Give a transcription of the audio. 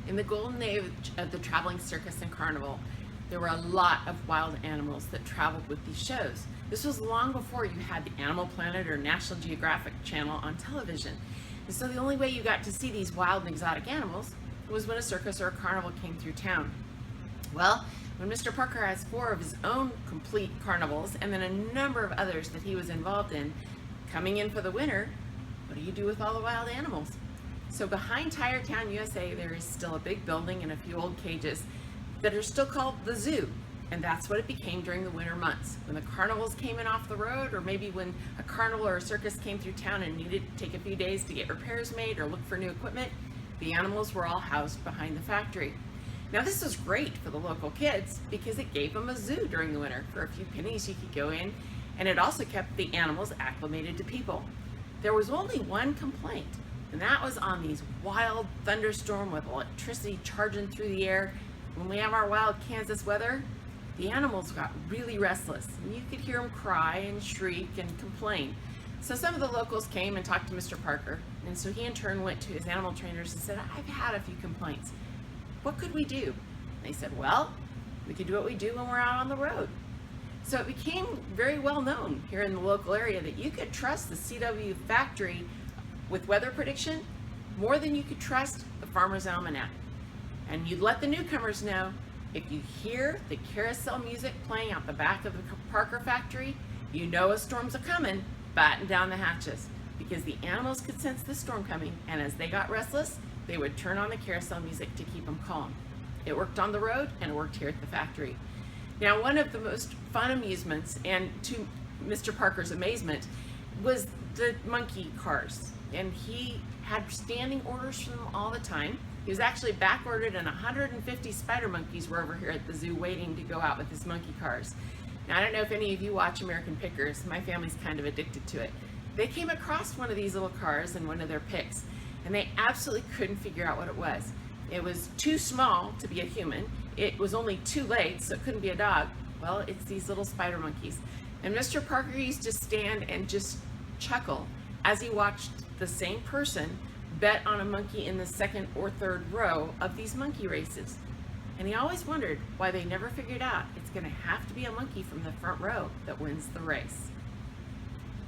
In the golden age of the traveling circus and carnival, there were a lot of wild animals that traveled with these shows. This was long before you had the Animal Planet or National Geographic Channel on television. And so the only way you got to see these wild and exotic animals was when a circus or a carnival came through town. Well, when Mr. Parker has 4 of his own complete carnivals and then a number of others that he was involved in coming in for the winter, what do you do with all the wild animals? So behind Tire Town, USA, there is still a big building and a few old cages that are still called the zoo. And that's what it became during the winter months. When the carnivals came in off the road, or maybe when a carnival or a circus came through town and needed to take a few days to get repairs made or look for new equipment, the animals were all housed behind the factory. Now this was great for the local kids because it gave them a zoo during the winter. For a few pennies you could go in, and it also kept the animals acclimated to people. There was only one complaint, and that was on these wild thunderstorms with electricity charging through the air. When we have our wild Kansas weather, the animals got really restless, and you could hear them cry and shriek and complain. So some of the locals came and talked to Mr. Parker, and so he in turn went to his animal trainers and said, I've had a few complaints. What could we do? They said, well, we could do what we do when we're out on the road. So it became very well known here in the local area that you could trust the CW factory with weather prediction more than you could trust the Farmer's Almanac. And you'd let the newcomers know, if you hear the carousel music playing out the back of the Parker factory, you know a storm's a-coming, batten down the hatches. Because the animals could sense the storm coming, and as they got restless, they would turn on the carousel music to keep them calm. It worked on the road, and it worked here at the factory. Now, one of the most fun amusements, and to Mr. Parker's amazement, was the monkey cars. And he had standing orders from them all the time. He was actually back ordered, and 150 spider monkeys were over here at the zoo waiting to go out with his monkey cars. Now, I don't know if any of you watch American Pickers. My family's kind of addicted to it. They came across one of these little cars in one of their picks, and they absolutely couldn't figure out what it was. It was too small to be a human. It was only 2 legs, so it couldn't be a dog. Well, it's these little spider monkeys. And Mr. Parker used to stand and just chuckle as he watched the same person bet on a monkey in the 2nd or 3rd row of these monkey races. And he always wondered why they never figured out it's going to have to be a monkey from the front row that wins the race.